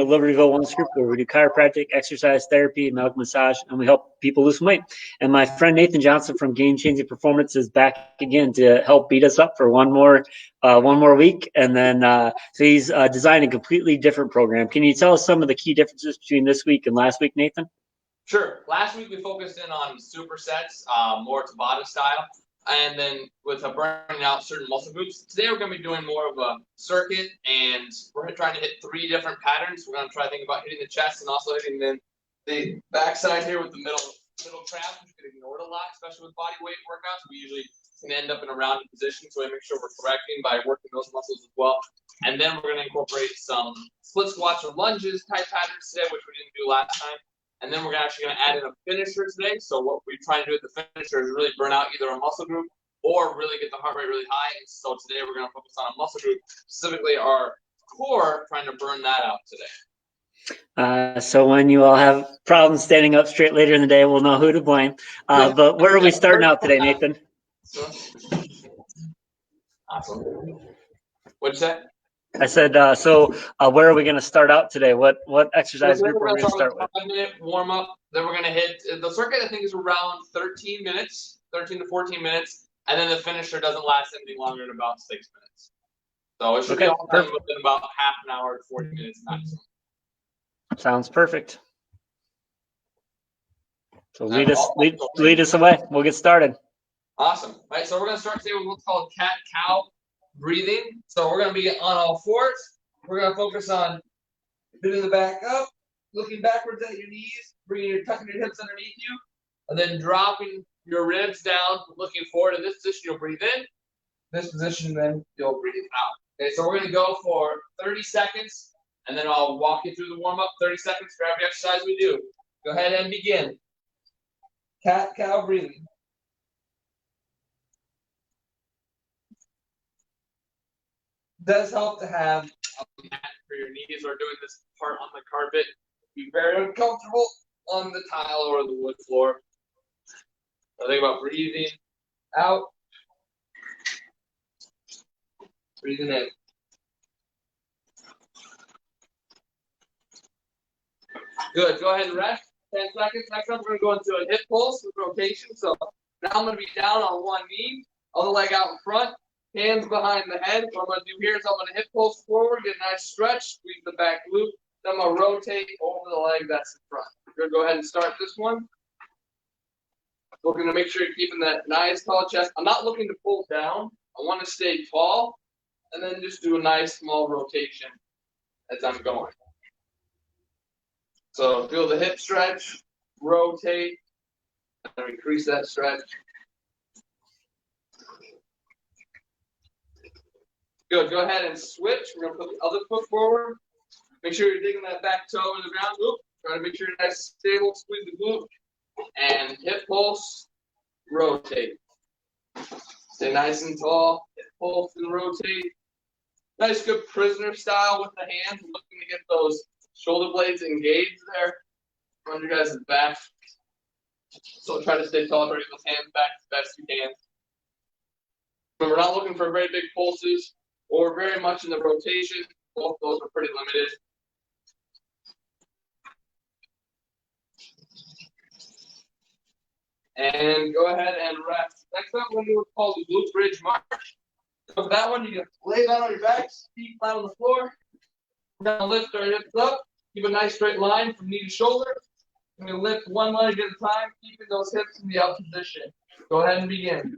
of Libertyville Wellness Group, where we do chiropractic, exercise therapy, medical massage, and we help people lose some weight. And my friend Nathan Johnson from Game Changing Performance is back again to help beat us up for one more week. And then so he's designed a completely different program. Can you tell us some of the key differences between this week and last week, Nathan? Sure. Last week we focused in on supersets, more Tabata style, and then with burning out certain muscle groups. Today we're going to be doing more of a circuit, and we're trying to hit 3 different patterns. We're going to try to think about hitting the chest and also hitting the backside here with the middle trap, which you get ignored a lot, especially with body weight workouts. We usually can end up in a rounded position, so we make sure we're correcting by working those muscles as well. And then we're going to incorporate some split squats or lunges type patterns today, which we didn't do last time. And then we're actually going to add in a finisher today. So what we try to do with the finisher is really burn out either a muscle group or really get the heart rate really high. And so today we're going to focus on a muscle group, specifically our core, trying to burn that out today. So when you all have problems standing up straight later in the day, we'll know who to blame. But where are we starting out today, Nathan? Awesome. What'd you say? I said, where are we going to start out today? What exercise group are we going to start with? 5-minute warm up. Then we're going to hit the circuit. I think is around 13 to 14 minutes, and then the finisher doesn't last anything longer than about 6 minutes. So it should be all done within about half an hour to 40 minutes maximum. Sounds perfect. So lead us away. We'll get started. Awesome. All right, so we're going to start today with what's called cat-cow breathing. So we're going to be on all fours. We're going to focus on bending the back up, looking backwards at your knees, tucking your hips underneath you, and then dropping your ribs down, looking forward. In this position, you'll breathe in. This position, then you'll breathe out. Okay, so we're going to go for 30 seconds, and then I'll walk you through the warm-up. 30 seconds for every exercise we do. Go ahead and begin. Cat-cow breathing. Does help to have a mat for your knees or doing this part on the carpet. Be very uncomfortable on the tile or the wood floor. So think about breathing out, breathing in. Good. Go ahead and rest. 10 seconds. Next up, we're going to go into a hip pulse with rotation. So now I'm going to be down on one knee, other leg out in front. Hands behind the head. What I'm going to do here is I'm going to hip pulse forward, get a nice stretch, squeeze the back glute. Then I'm going to rotate over the leg that's in front. We're going to go ahead and start this one. Looking to make sure you're keeping that nice tall chest. I'm not looking to pull down. I want to stay tall and then just do a nice small rotation as I'm going. So feel the hip stretch, rotate, and increase that stretch. Good. Go ahead and switch. We're going to put the other foot forward. Make sure you're digging that back toe in the ground. Oop. Try to make sure you're nice, stable. Squeeze the glute. And hip pulse. Rotate. Stay nice and tall. Hip pulse and rotate. Nice, good prisoner style with the hands. Looking to get those shoulder blades engaged there on your guys' back. So try to stay tall. Try to get those hands back as best you can. But we're not looking for very big pulses or very much in the rotation. Both those are pretty limited. And go ahead and rest. Next up, we're going to do what's called the glute bridge march. So for that one, you can lay down on your backs, feet flat on the floor. We're going to lift our hips up. Keep a nice straight line from knee to shoulder. We're going to lift one leg at a time, keeping those hips in the up position. Go ahead and begin.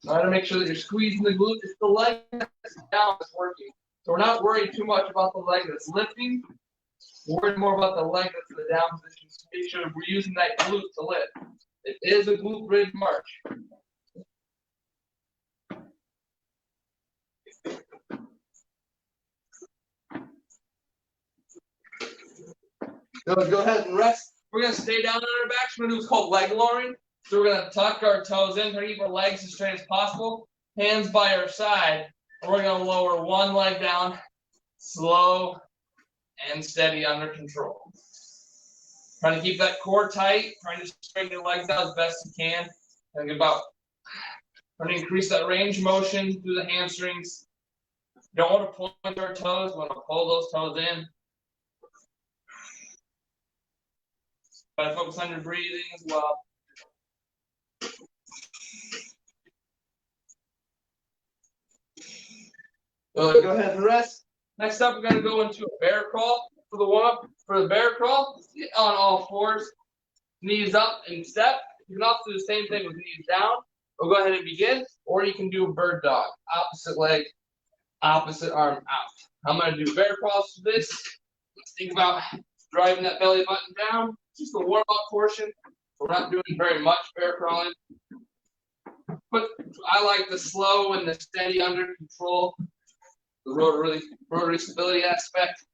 Try to make sure that you're squeezing the glute. It's the leg that's down that's working. So we're not worried too much about the leg that's lifting. We're worried more about the leg that's in the down position. So make sure we're using that glute to lift. It is a glute bridge march. Go ahead and rest. We're going to stay down on our backs. We're going to do what's called leg lowering. So we're going to tuck our toes in, try to keep our legs as straight as possible. Hands by our side. And we're going to lower one leg down, slow and steady under control. Trying to keep that core tight. Trying to straighten your legs out as best you can. Think about trying to increase that range of motion through the hamstrings. You don't want to point our toes. We want to pull those toes in. Try to focus on your breathing as well. Go ahead and rest. Next up, we're going to go into a bear crawl for the warm-up. For the bear crawl, get on all fours, knees up and step. You can also do the same thing with knees down. We'll go ahead and begin, or you can do a bird dog. Opposite leg, opposite arm out. I'm going to do bear crawls for this. Let's think about driving that belly button down. Just the warm-up portion. We're not doing very much bear crawling. But I like the slow and the steady under control. The rotary stability aspect.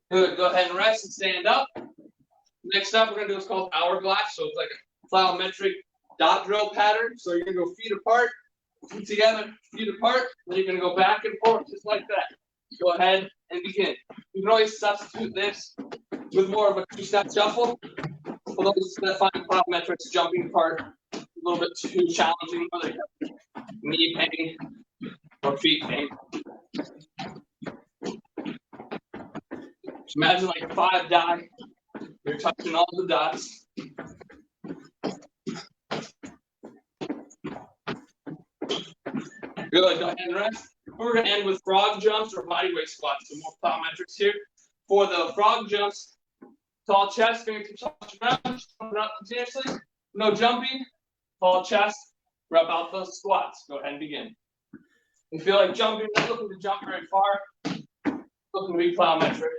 Good. Go ahead and rest and stand up. Next up, we're going to do what's called hourglass. So it's like a plyometric dot drill pattern. So you're going to go feet apart, feet together, feet apart. Then you're going to go back and forth just like that. Go ahead and begin. You can always substitute this with more of a two-step shuffle. For those that find plyometrics jumping part a little bit too challenging, whether you have knee pain or feet pain. Just imagine like a 5 die. You're touching all the dots. Good. Go ahead and rest. We're going to end with frog jumps or bodyweight squats. So more plyometrics here. For the frog jumps, tall chest, fingertips touch around, jumping up continuously. No jumping. Tall chest. Rep out those squats. Go ahead and begin. You feel like jumping, not looking to jump very far. Looking to be plyometric.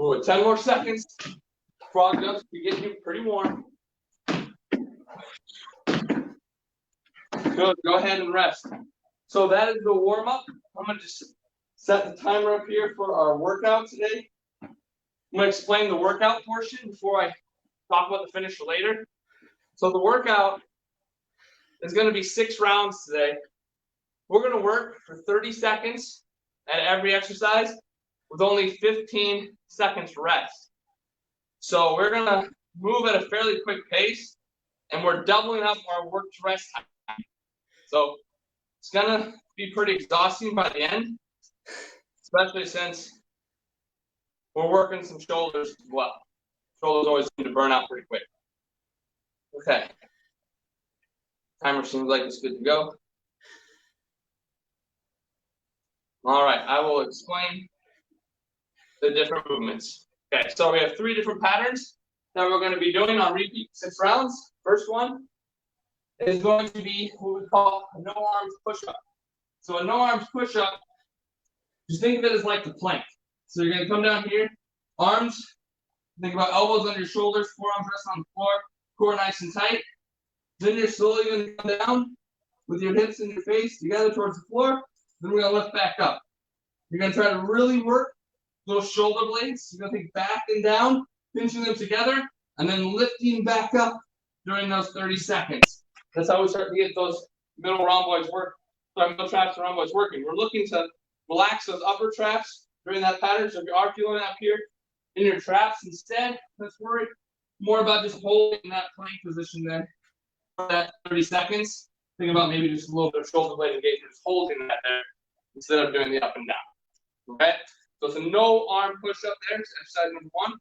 Ooh, 10 more seconds. Frog jumps be getting you pretty warm. Good. Go ahead and rest. So that is the warm up. I'm going to just set the timer up here for our workout today. I'm going to explain the workout portion before I talk about the finish later. So the workout is going to be 6 rounds today. We're going to work for 30 seconds at every exercise with only 15 seconds rest. So we're going to move at a fairly quick pace, and we're doubling up our work to rest time. So it's going to be pretty exhausting by the end, especially since we're working some shoulders as well. Shoulders always seem to burn out pretty quick. Okay. Timer seems like it's good to go. All right, I will explain the different movements. Okay, so we have 3 different patterns that we're going to be doing on repeat 6 rounds. First one is going to be what we call a no arms push-up. So a no arms push-up, just think of it as like the plank. So you're going to come down here, arms, think about elbows under your shoulders, forearms rest on the floor, core nice and tight. Then you're slowly going to come down with your hips and your face together towards the floor. Then we're going to lift back up. You're going to try to really work those shoulder blades. You're going to think back and down, pinching them together, and then lifting back up during those 30 seconds. That's how we start to get those middle rhomboids middle traps and rhomboids working. We're looking to relax those upper traps during that pattern. So if you are feeling up here in your traps instead, let's worry more about just holding that plank position there for that 30 seconds. Think about maybe just a little bit of shoulder blade engagement, just holding that there instead of doing the up and down. Okay? So it's a no arm push up there. It's exercise number 1.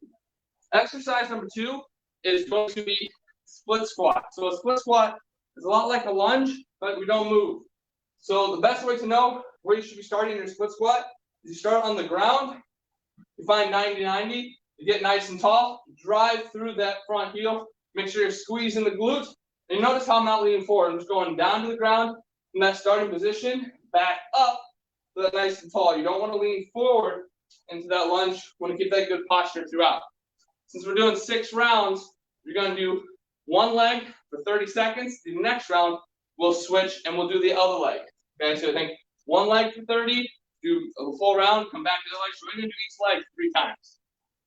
Exercise number 2 is going to be split squat. So a split squat is a lot like a lunge, but we don't move. So the best way to know where you should be starting your split squat is you start on the ground. You find 90-90. You get nice and tall. Drive through that front heel. Make sure you're squeezing the glutes. And you notice how I'm not leaning forward. I'm just going down to the ground in that starting position, back up to that nice and tall. You don't want to lean forward into that lunge. You want to keep that good posture throughout. Since we're doing 6 rounds, you're going to do one leg for 30 seconds. The next round, we'll switch and we'll do the other leg. Okay, so I think one leg for 30, do a full round, come back to the leg. So we're going to do each leg 3 times.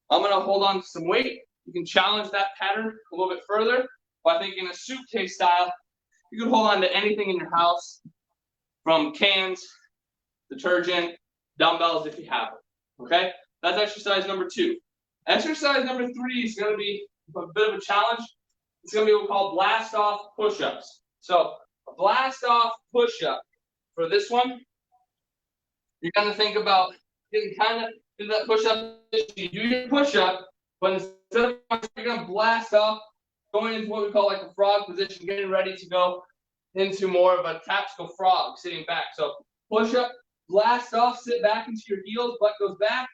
I'm going to hold on to some weight. You can challenge that pattern a little bit further by thinking a suitcase style You can hold on to anything in your house, from cans, detergent, dumbbells if you have it. Okay? That's exercise number 2. Exercise number 3 is going to be a bit of a challenge. It's going to be what we call blast off push-ups. So a blast off push-up for this one, you're going to think about getting kind of into that push-up. You do your push-up, but instead of you're going to blast off, going into what we call like a frog position, getting ready to go into more of a tactical frog, sitting back. So push-up, blast off, sit back into your heels, butt goes back,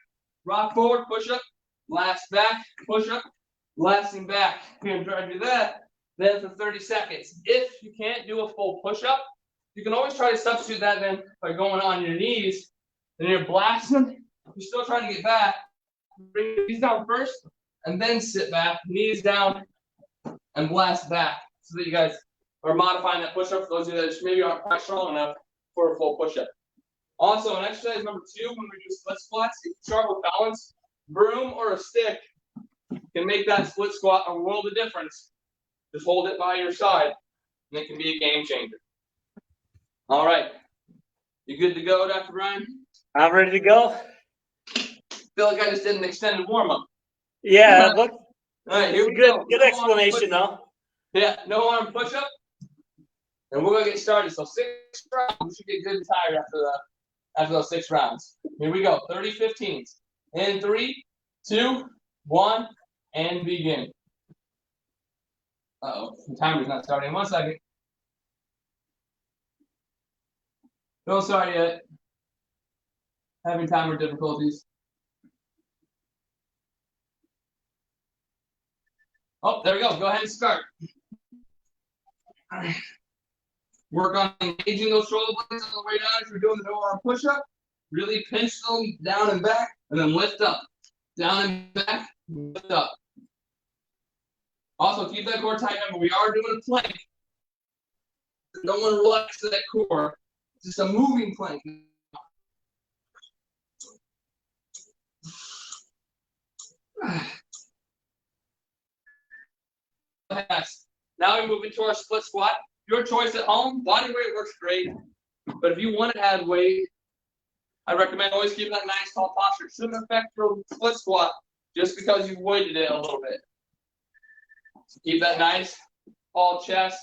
rock forward, push-up, blast back, push-up, blasting back. You're going to try to do that, then for 30 seconds. If you can't do a full push-up, you can always try to substitute that then by going on your knees, and you're blasting. You're still trying to get back. Bring your knees down first, and then sit back, knees down, and blast back. So that you guys are modifying that push-up for those of you that maybe aren't quite strong enough for a full push-up. Also, in exercise number 2, when we do split squats, if you struggle with balance, broom or a stick can make that split squat a world of difference. Just hold it by your side, and it can be a game changer. All right. You good to go, Dr. Brian? I'm ready to go. Feel like I just did an extended warm-up. Yeah, look. All right, here we go. Good explanation, though. Yeah, no arm push-up. And we're going to get started. So 6 rounds. We should get good and tired after those 6 rounds. Here we go. 30 15s. In 3, 2, 1, and begin. Uh-oh. The timer's not starting. 1 second. Don't start yet. Having timer difficulties. Oh, there we go. Go ahead and start. All right. Work on engaging those shoulder blades on the way down as you're doing the no arm push-up. Really pinch them down and back, and then lift up. Down and back, lift up. Also, keep that core tight. Remember, we are doing a plank. Don't want to relax that core. It's just a moving plank. Now we move into our split squat. Your choice at home. Body weight works great. But if you want to add weight, I recommend always keeping that nice tall posture. It shouldn't affect your split squat just because you've weighted it a little bit. So keep that nice tall chest.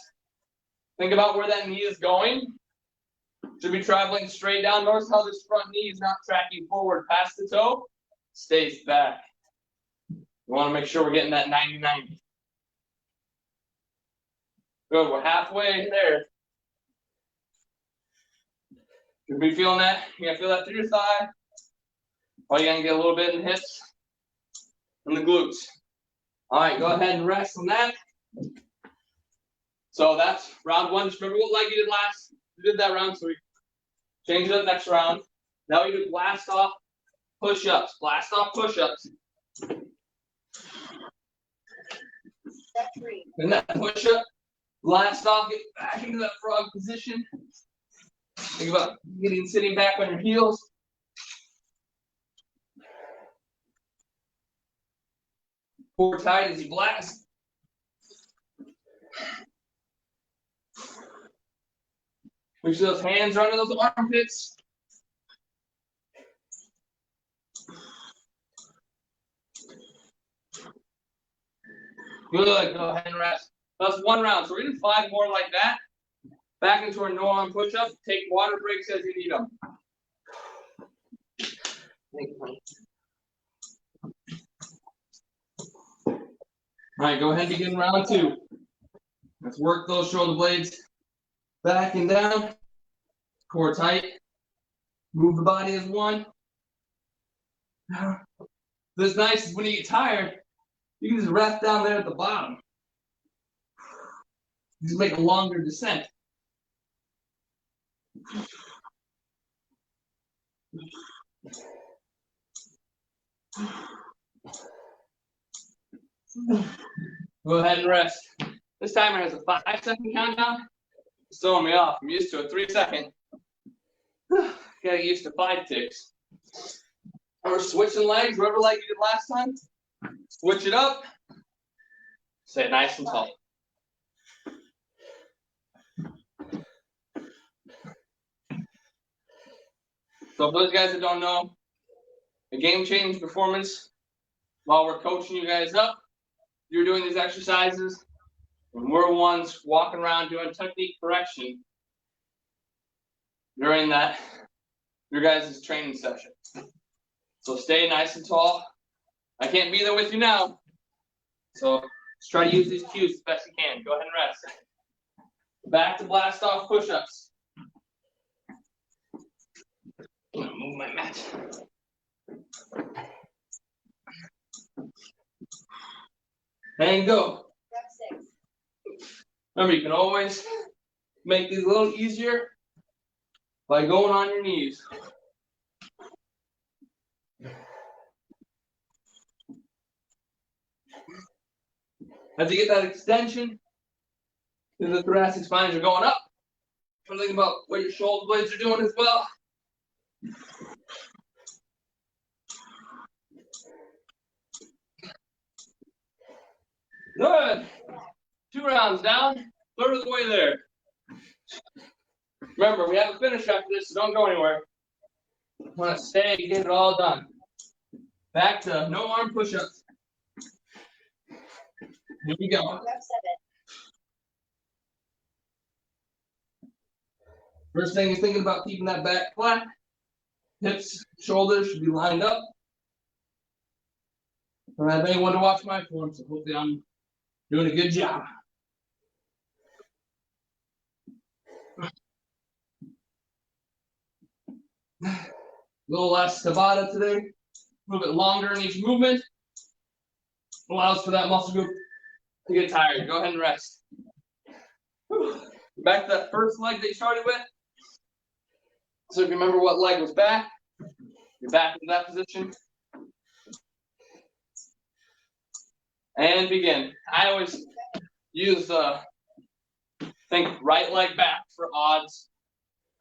Think about where that knee is going. Should be traveling straight down. Notice how this front knee is not tracking forward past the toe. Stays back. You want to make sure we're getting that 90-90. Good, we're halfway there. Should be feeling that. You gotta feel that through your thigh. Oh, you gotta get a little bit in the hips and the glutes. All right, go ahead and rest on that. So that's round 1. Just remember what leg you did last. You did that round, so we change it up next round. Now we do blast off push-ups. Blast off push-ups. And that push-up. Blast off, get back into that frog position. Think about sitting back on your heels. Core tight as you blast. Make sure those hands are under those armpits. Good, go ahead and rest. That's 1 round. So we're going to do 5 more like that. Back into our no arm push-up. Take water breaks as you need them. All right, go ahead and begin round 2. Let's work those shoulder blades back and down. Core tight. Move the body as one. What's nice is when you get tired, you can just rest down there at the bottom. Just make a longer descent. Go ahead and rest. This timer has a 5-second countdown. It's throwing me off. I'm used to a 3-second. Gotta get used to 5 ticks. We're switching legs, whatever leg you did last time. Switch it up. Stay nice and tall. So for those guys that don't know, a game change performance, while we're coaching you guys up, you're doing these exercises, and we're ones walking around doing technique correction during that your guys' training session. So stay nice and tall. I can't be there with you now, so let's try to use these cues as best you can. Go ahead and rest. Back to blast off push-ups. I'm gonna move my mat. And go. Rep 6. Remember, you can always make these a little easier by going on your knees. As you get that extension in the thoracic spine, as you're going up, think about what your shoulder blades are doing as well. Good. 2 rounds down, third of the way there. Remember, we have a finish after this, so don't go anywhere. I want to stay and get it all done. Back to no arm push-ups. Here we go. Rep 7. First thing you're thinking about keeping that back flat. Hips, shoulders should be lined up. I don't have anyone to watch my form, so hopefully I'm doing a good job. A little less Tabata today. A little bit longer in each movement. Allows for that muscle group to get tired. Go ahead and rest. Whew. Back to that first leg that you started with. So if you remember what leg was back, you're back into that position. And begin. I always use think right leg back for odds.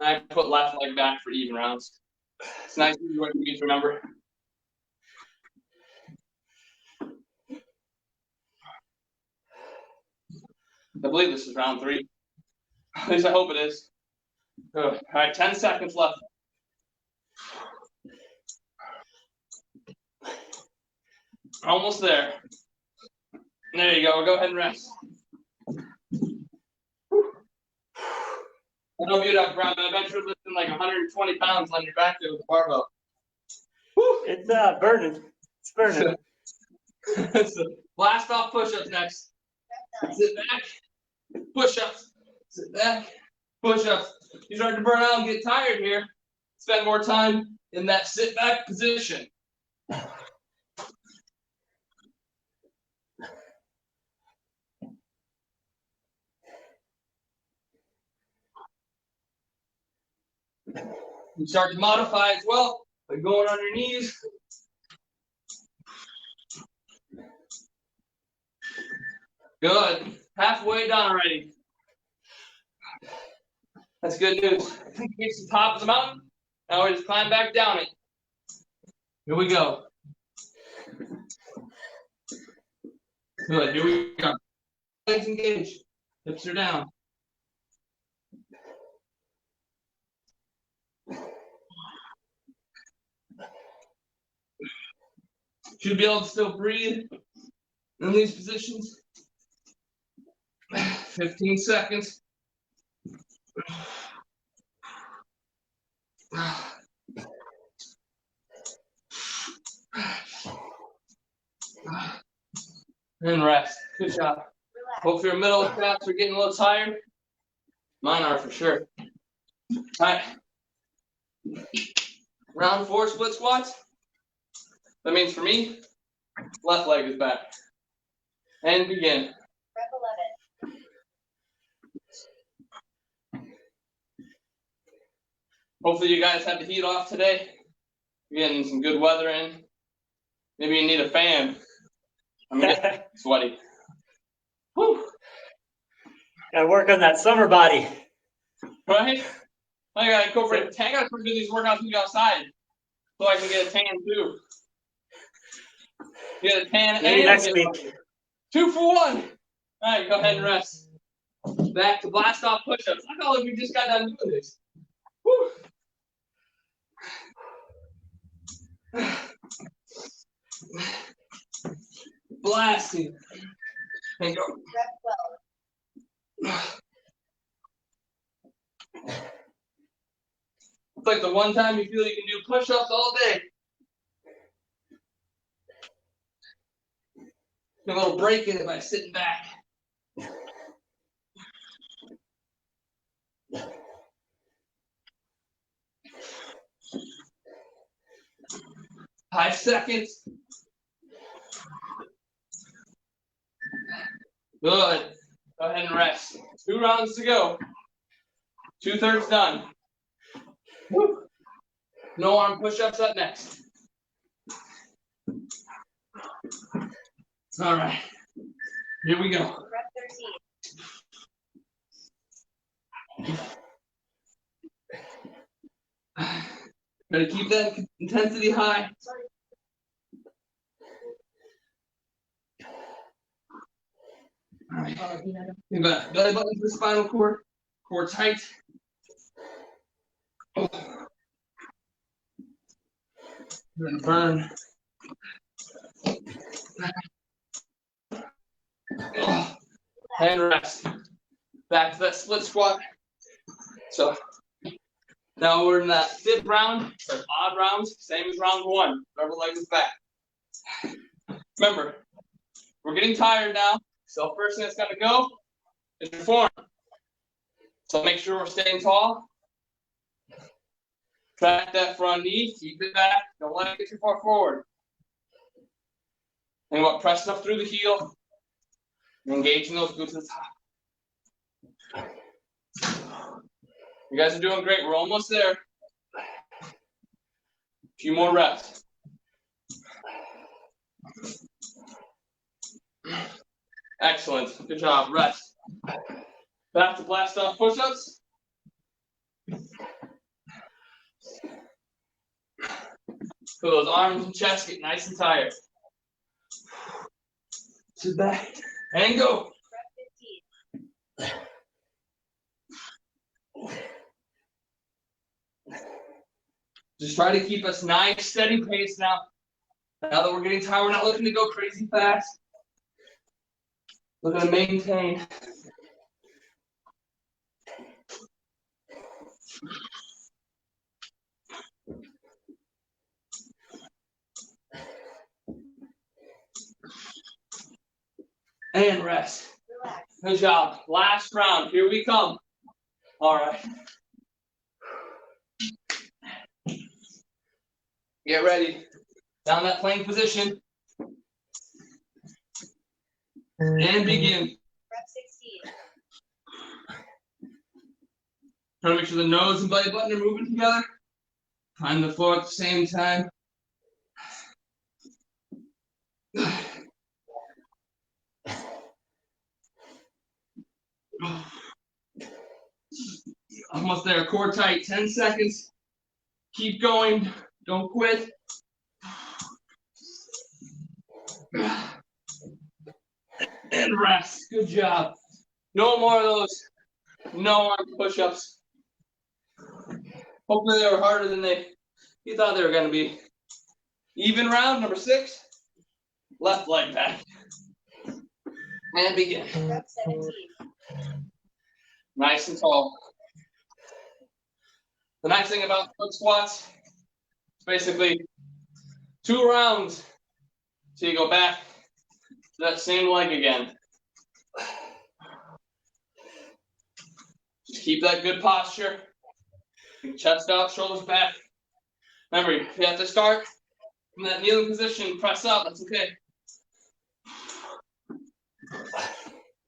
And I put left leg back for even rounds. It's nice to remember. I believe this is round 3. At least I hope it is. All right, 10 seconds left. Almost there. There you go. Go ahead and rest. I don't know if you'd have grabbed, but I bet you're lifting like 120 pounds on your back there with the barbell. It's burning. It's burning. So, blast off push-ups next. Sit back. Push-ups. Sit back. Push-ups. You start to burn out and get tired here. Spend more time in that sit back position. You start to modify as well by going on your knees. Good. Halfway done already. That's good news. I think we reached the top of the mountain. Now we just climb back down it. Here we go. Good. Here we go. Legs engaged. Hips are down. Should be able to still breathe in these positions. 15 seconds. And rest. Good job. Hopefully your middle traps are getting a little tired. Mine are for sure. All right. Round 4 split squats. That means for me, left leg is back. And begin. Rep 11. Hopefully you guys have the heat off today. You're getting some good weather in. Maybe you need a fan. I'm getting sweaty. Whew. Gotta work on that summer body. Right? I gotta incorporate tan. I gotta do these workouts when you go outside so I can get a tan too. Get a tan Maybe and next get week. 2 for 1. All right, go ahead and rest. Back to blast off push-ups. I felt like we just got done doing this. Whew. Blasting. And go. Rep 12. It's like the one time you feel you can do push-ups all day. A little break in it by sitting back. Five seconds. Good. Go ahead and rest. 2 rounds to go. 2/3 done. Woo. No arm push-ups up next. All right. Here we go. Rep 13. Gotta keep that intensity high. All right. You got belly button to the spinal cord. Core tight. Oh. You're gonna burn. Oh. And rest. Back to that split squat. So now we're in that 5th round, or odd rounds, same as round 1. Whatever leg is back. Remember, we're getting tired now, so first thing that's gonna go is your form. So make sure we're staying tall. Track that front knee, keep it back, don't let it get too far forward. And what, pressing up through the heel, engaging those glutes to the top. You guys are doing great, we're almost there. A few more reps. Excellent, good job, rest. Back to blast off push-ups. So those arms and chest get nice and tired. Sit back and go. Rep 15. Just try to keep us nice, steady pace now. Now that we're getting tired, we're not looking to go crazy fast. We're going to maintain. And rest. Relax. Good job. Last round. Here we come. All right. Get ready. Down that plank position. And begin. Rep 16. Try to make sure the nose and belly button are moving together. Find the floor at the same time. Almost there, core tight, 10 seconds. Keep going, don't quit. And rest, good job. No more of those no arm push-ups. Hopefully they were harder than you thought they were gonna be. Even round, number 6. Left leg back. And begin. Rep 17. Nice and tall. The nice thing about foot squats, it's basically 2 rounds so you go back to that same leg again. Just keep that good posture. Chest out, shoulders back. Remember, if you have to start from that kneeling position, press up, that's okay.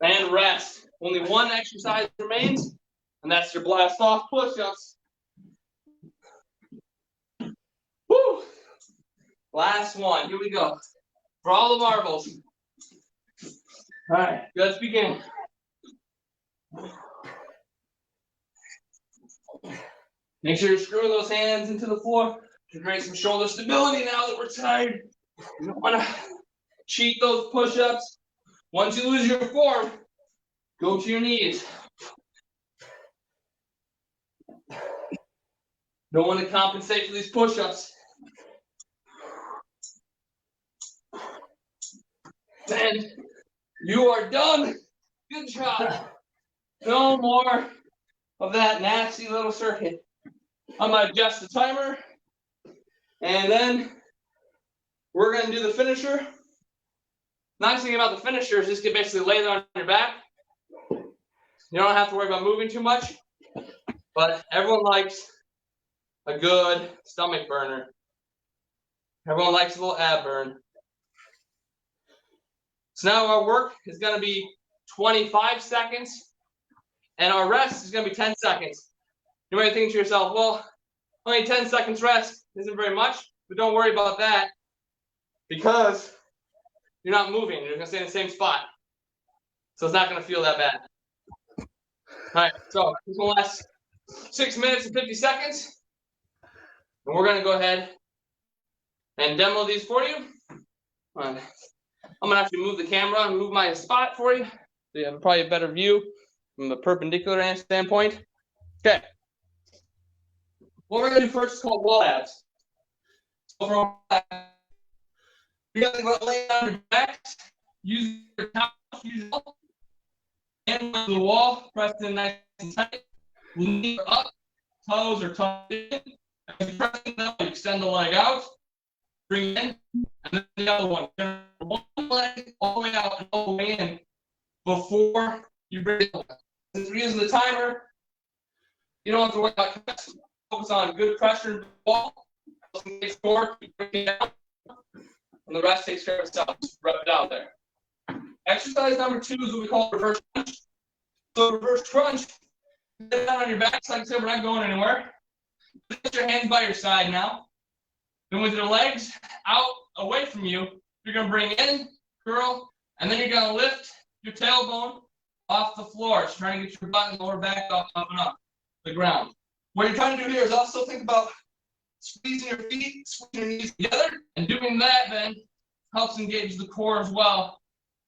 And rest. Only one exercise remains, and that's your blast off push-ups. Woo! Last one. Here we go. For all the marbles. All right, let's begin. Make sure you're screwing those hands into the floor to create some shoulder stability now that we're tired. You don't want to cheat those push-ups. Once you lose your form, go to your knees. Don't want to compensate for these push-ups. And you are done. Good job. No more of that nasty little circuit. I'm gonna adjust the timer, and then we're gonna do the finisher. Nice thing about the finisher is just get basically lay there on your back. You don't have to worry about moving too much, but everyone likes a good stomach burner. Everyone likes a little ab burn. So now our work is gonna be 25 seconds, and our rest is gonna be 10 seconds. You might think to yourself, well, only 10 seconds rest isn't very much, but don't worry about that because you're not moving. You're gonna stay in the same spot. So it's not gonna feel that bad. All right, so this will last 6 minutes and 50 seconds. And we're gonna go ahead and demo these for you. I'm gonna actually move the camera and move my spot for you. So you have probably a better view from the perpendicular standpoint. Okay. What we're gonna do first is called wall abs. So for wall abs, you're gonna lay down your back, use your couch, usual, and on the wall, press in nice and tight. Lean up, toes are tucked in. As you press it down, you extend the leg out, bring it in, and then the other one. One leg all the way out and all the way in before you bring it. Since we're using the timer, you don't have to worry about cuts. Focus on good pressure in the wall. Score, keep breaking down, and the rest takes care of itself. Just rub it out there. Exercise number 2 is what we call reverse crunch. So reverse crunch, get down on your back. Like I said, we're not going anywhere. Put your hands by your side now. Then with your legs out away from you, you're going to bring in, curl, and then you're going to lift your tailbone off the floor. Just trying to get your butt and lower back up and up the ground. What you're trying to do here is also think about squeezing your feet, squeezing your knees together, and doing that then helps engage the core as well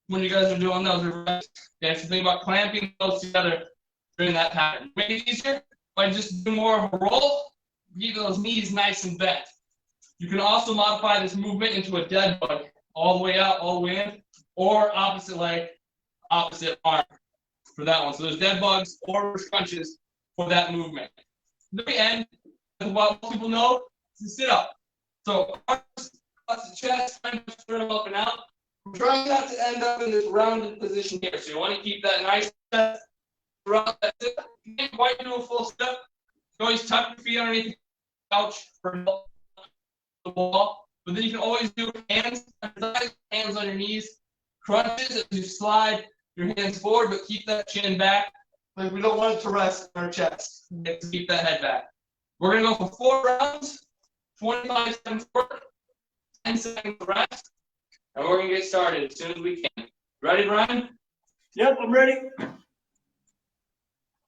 when you guys are doing those reverse. Okay, so think about clamping those together during that pattern. Make it easier by just doing more of a roll, keep those knees nice and bent. You can also modify this movement into a dead bug, all the way out, all the way in, or opposite leg, opposite arm for that one. So there's dead bugs or reverse crunches for that movement. At the end, what most people know is to sit up. So arms, the chest, trying to turn them up and out. We're trying not to end up in this rounded position here. So you want to keep that nice chest around that sit. You can't quite do a full step. You always tuck your feet underneath the couch for the wall. But then you can always do hands on your knees, crunches as you slide your hands forward, but keep that chin back. Like we don't want it to rest on our chest. We have to keep that head back. We're gonna go for 4 rounds, 25 seconds work, 10 seconds rest, and we're gonna get started as soon as we can. Ready, Brian? Yep, I'm ready.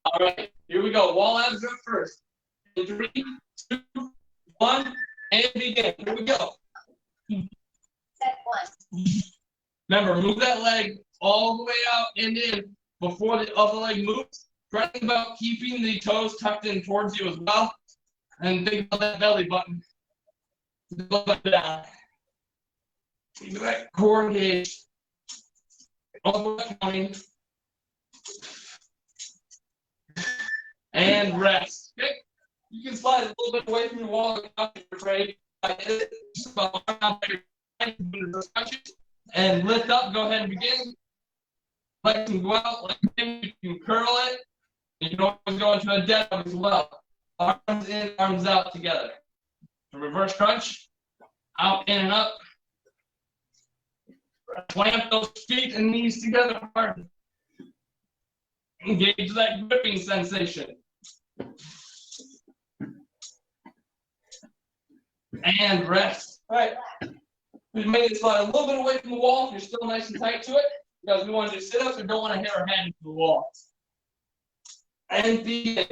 All right, here we go. Wall abs up first. In 3, 2, 1, and begin. Here we go. Set 1. Remember, move that leg all the way out and in before the other leg moves. Try to think about keeping the toes tucked in towards you as well. And think about that belly button. Down. Keep that core engaged. All the way counting. And rest. Okay? You can slide a little bit away from your wall if you're afraid. Just about and lift up. Go ahead and begin. Legs can go out. Like you can curl it. You can always go into a dead as well. Arms in, arms out together. The reverse crunch. Out, in, and up. Clamp those feet and knees together hard. Engage that gripping sensation. And rest. All right. We made it slide a little bit away from the wall. You're still nice and tight to it because we want to do sit-ups and don't want to hit our head into the wall. And begin.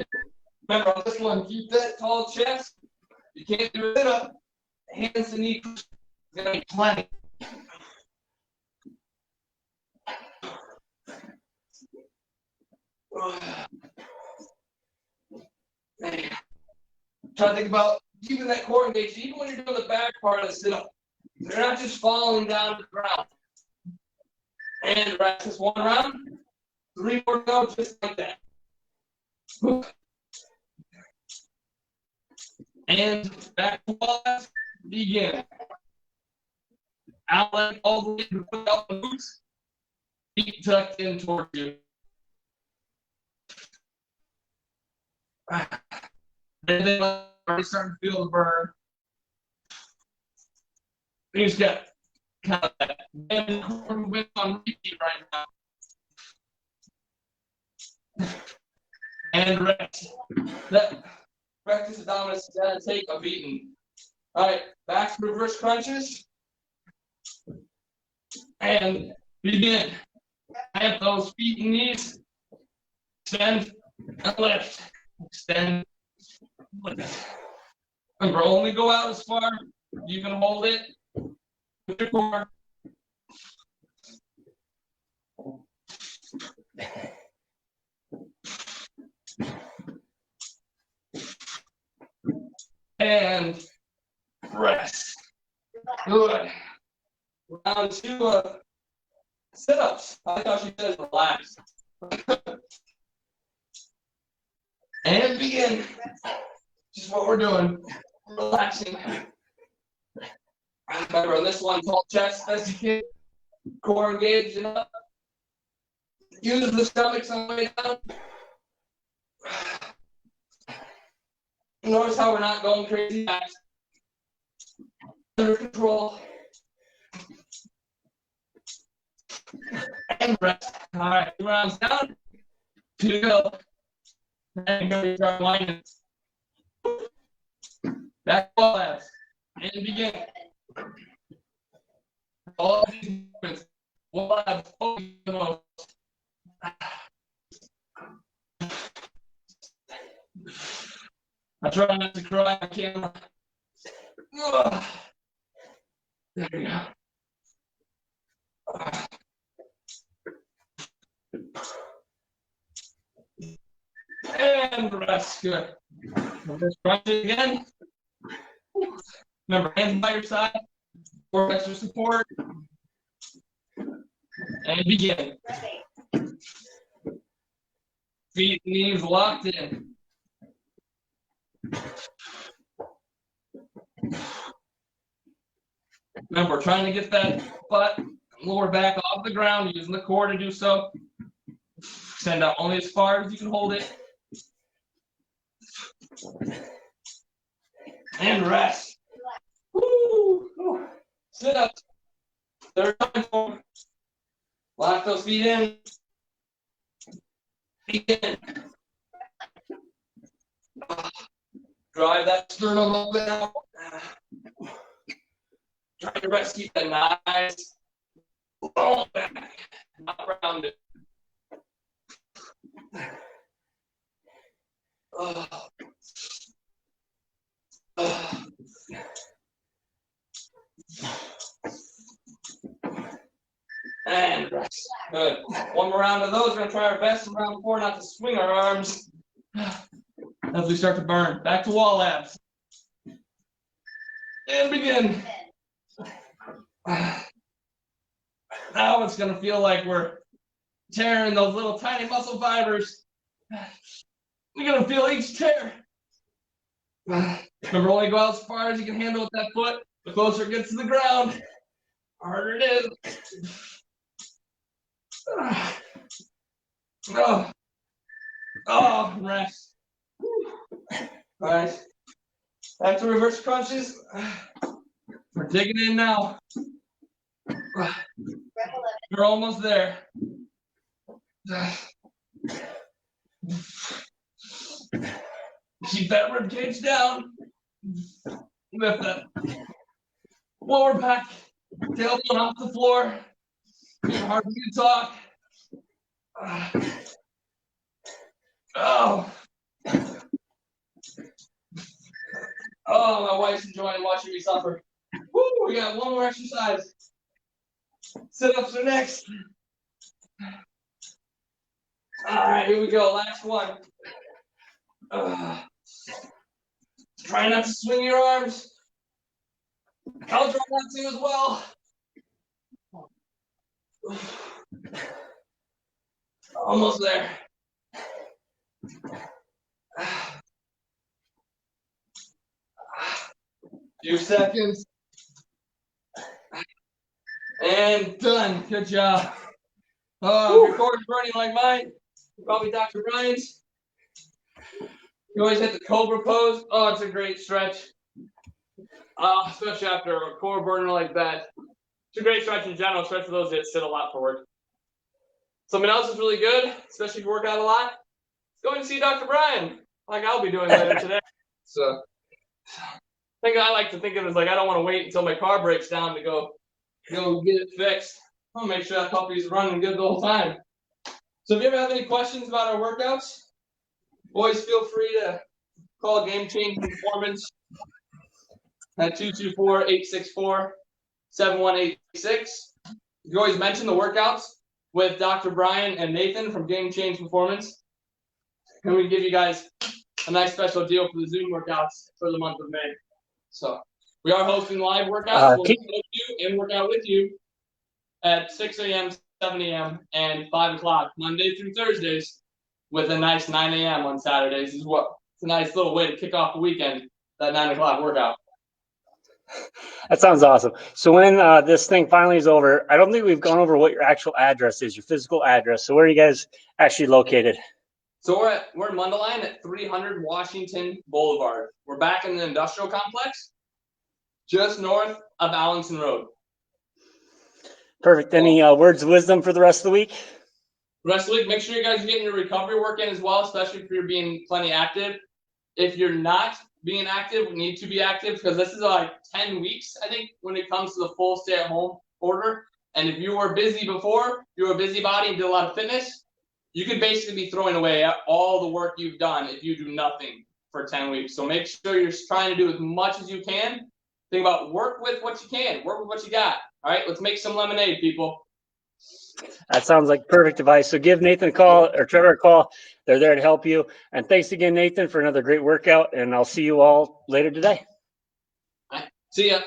Remember on this one, keep that tall chest. You can't do a sit-up. Hands to knee. It's going to be plenty. Try to think about keeping that core engaged, even when you're doing the back part of the sit-up. They're not just falling down to the ground. And rest this one round. 3 more to go, just like that. And back to wall F, begin. Outlet all the way to put out the boots. Feet tucked in towards you. And then already starting to feel the burn. You just got kind of that bend movement on repeat right now. And rest. That practice abdominals is gonna take a beating. All right, back to reverse crunches. And begin. Plant those feet and knees. Extend and lift. Extend. Lift. Remember, only go out as far. You can hold it with your core. And rest. Good. Round 2 sit-ups. I like how she says relax. And begin. Just what we're doing. Relaxing. Remember on this one, hold chest as you can. Core engaged and up. Use the stomach on the way down. Notice how we're not going crazy fast. Under control. And rest. All right, 2 rounds down. 2 to go. And go to start winding. Back wall abs. And begin. All of these movements. Wall abs. Focus the most. I try not to cry on camera. There we go. And rest. Good. Just crunch it again. Remember, hands by your side. For extra support. And begin. Feet, knees locked in. Remember, trying to get that butt, lower back off the ground, using the core to do so. Send out only as far as you can hold it. And rest. Woo. Sit up. Third time forward. Lock those feet in. Begin. Drive that sternum a little bit out. Try your best to keep the nice low back, not rounded. And rest. Good. One more round of those. We're going to try our best in round 4 not to swing our arms as we start to burn. Back to wall abs. And begin. Now it's going to feel like we're tearing those little tiny muscle fibers. You're going to feel each tear. Remember, only go out as far as you can handle with that foot. The closer it gets to the ground, the harder it is. Rest. All right. Back to reverse crunches. We're digging in now. We're almost there. Keep that rib cage down. Lift that lower back, tailbone off the floor. It's hard for you to talk. Oh, my wife's enjoying watching me suffer. Woo, we got one more exercise. Sit-ups are next. All right, here we go. Last one. Try not to swing your arms. I'll try not to as well. Almost there. Few seconds. And done. Good job. Oh, if your core is burning like mine, probably Dr. Brian's. You always hit the cobra pose. Oh, it's a great stretch. Especially after a core burner like that. It's a great stretch in general, especially for those that sit a lot for work. Something else is really good, especially if you work out a lot. Go and see Dr. Brian, like I'll be doing later today. So, I like to think of it as like I don't want to wait until my car breaks down to go get it fixed. I'll make sure that puppy's running good the whole time. So if you ever have any questions about our workouts, boys, feel free to call Game Changing Performance at 224-864-7186. You can always mention the workouts with Dr. Brian and Nathan from Game Change Performance. And we can give you guys a nice special deal for the Zoom workouts for the month of May. So we are hosting live workouts. We'll coach you and work out with you at 6 a.m., 7 a.m., and 5 o'clock, Monday through Thursdays, with a nice 9 a.m. on Saturdays as well. It's a nice little way to kick off the weekend, that 9 o'clock workout. That sounds awesome. So when this thing finally is over, I don't think we've gone over what your actual address is, your physical address. So where are you guys actually located? So we're in Mundelein at 300 Washington Boulevard. We're back in the industrial complex, just north of Allenson Road. Perfect. Any words of wisdom for the rest of the week? The rest of the week, make sure you guys are getting your recovery work in as well, especially if you're being plenty active. If you're not being active, we need to be active because this is like 10 weeks, I think, when it comes to the full stay-at-home order. And if you were busy before, you were a busybody and did a lot of fitness, you could basically be throwing away all the work you've done if you do nothing for 10 weeks. So make sure you're trying to do as much as you can. Think about work with what you can, work with what you got. All right, let's make some lemonade, people. That sounds like perfect advice. So give Nathan a call or Trevor a call. They're there to help you. And thanks again, Nathan, for another great workout. And I'll see you all later today. All right, see ya.